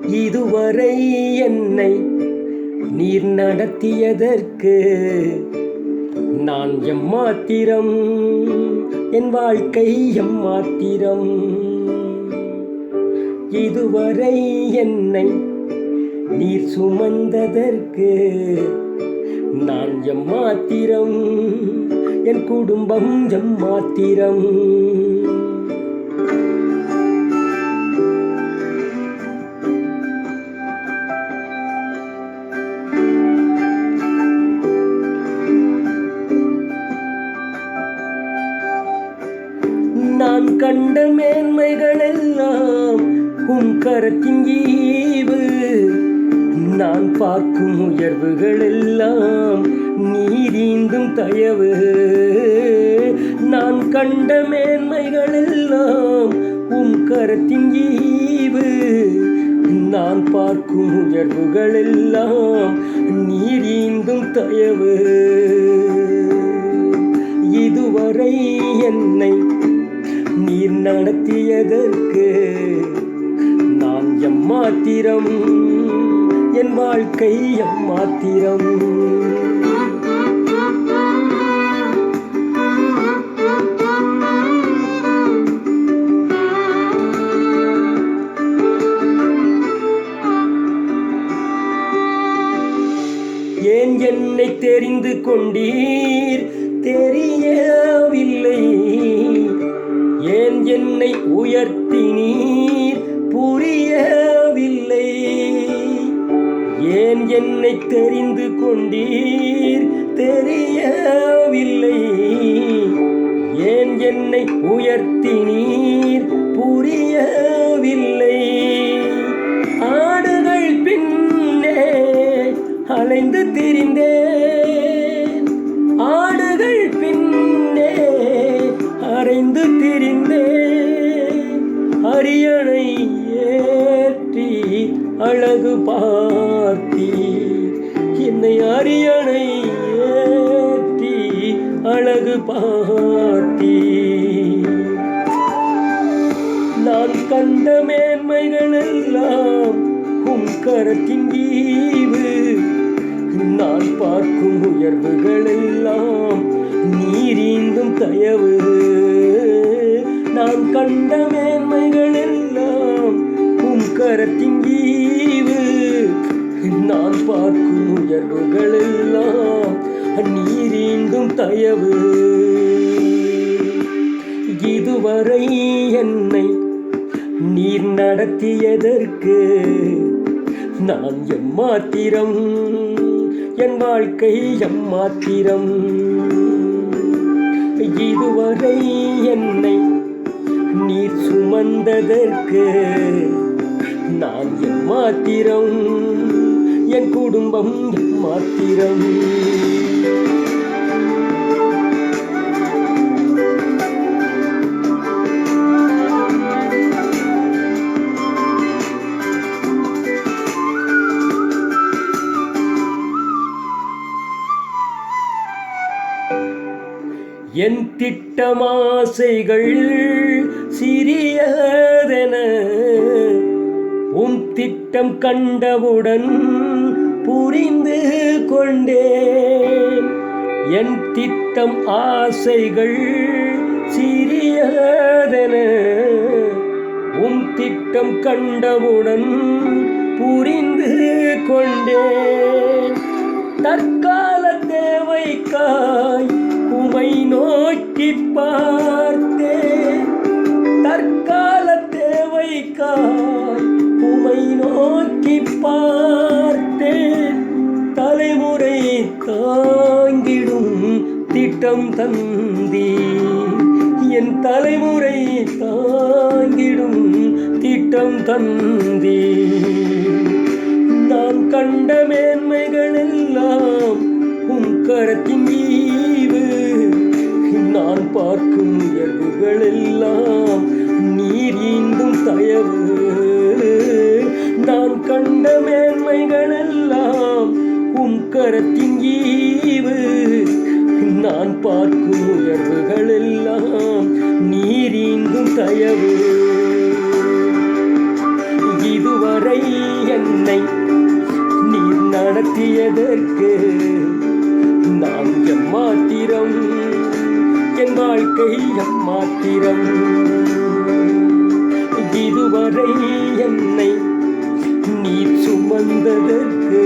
இதுவரை என்னை நீர் நடத்தியதற்கு நான் எம்மாத்திரம், என் வாழ்க்கை எம்மாத்திரம். இதுவரை என்னை நீர் சுமந்ததற்கு நான் எம்மாத்திரம், என் குடும்பம் எம்மாத்திரம். நான் கண்ட மேன்மைகள் எல்லாம் உம் கரத்தின் ஈவு, நான் பார்க்கும் உயர்வுகள் எல்லாம் நீரீந்தும் தயவு. நான் கண்ட மேன்மைகள் எல்லாம் உம் கரத்தின் ஈவு, நான் பார்க்கும் உயர்வுகள் எல்லாம் நீரீந்தும் தயவு. இதுவரை என்னை நீர் நடத்தியதற்கு நான் எம்மாத்திரம், என் வாழ்க்கை எம்மாத்திரம். ஏன் என்னை தெரிந்து கொண்டீர் தெரியவில்லை, ஏன் என்னை உயர்த்தினீர் புரியவில்லை. ஏன் என்னை தெரிந்து கொண்டீர் தெரியவில்லை, ஏன் என்னை உயர்த்தினீர் புரியவில்லை. ஆடுகள் பின்னே அலைந்து திரிந்தேன், ஆடுகள் பின்னே அலைந்து திரிந்தேன். அரியணை ஏற்றி அழகு பார்த்தி, என்னை அரியணை ஏற்றி அழகு பார்த்தி. நான் கண்ட மேன்மைகள் எல்லாம் உம் கரத்தின் ஈவு, நான் பார்க்கும் உயர்வுகள் எல்லாம் நீரீந்தும் தயவு. நான் கண்ட மேன்மைகள் எல்லாம் உம் கரத்தின் ஈவு, நான் பார்க்கும் உயர்வுகள் எல்லாம் நீரீந்தும் தயவு. இதுவரை என்னை நீர் நடத்தியதற்கு நான் எம்மாத்திரம், என் வாழ்க்கை எம்மாத்திரம். இதுவரை என்னை நீர் சுமந்ததற்கு நான் எம்மாத்திரம், என் குடும்பம் எம்மாத்திரம். என் திட்டமாசைகள் சிறியதென உம் திட்டம் கண்டவுடன் புரிந்து கொண்டேன். என் திட்டம் ஆசைகள் சிறியதென உம் திட்டம் கண்டவுடன் புரிந்து கொண்டேன். தற்கால தேவைக்காய் உமை நோக்கி பார்த்தேன், தற்கால தேவைக்காய் உமை நோக்கி பார்த்தேன். தலைமுறை தாங்கிடும் திட்டம் தந்தி, என் தலைமுறை தாங்கிடும் திட்டம் தந்தி. நான் கண்ட மேன்மைகள் எல்லாம் உம் கரத்தின் ஈவு, நான் பார்க்கும் உயர்வுகள் எல்லாம் நீரீந்தும் தயவு. நான் கண்ட மேன்மைகள் எல்லாம் உம் கரத்தின் ஈவு, நான் பார்க்கும் உயர்வுகள் எல்லாம் நீரீந்தும் தயவு. இதுவரை எம்மாத்திரம் என் வாழ்க்கை எம்மாத்திரம் இதுவரை என்னை நீ சுமந்ததற்கு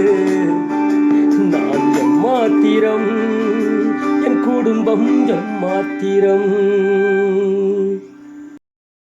நான் எம்மாத்திரம் என் குடும்பம் எம்மாத்திரம்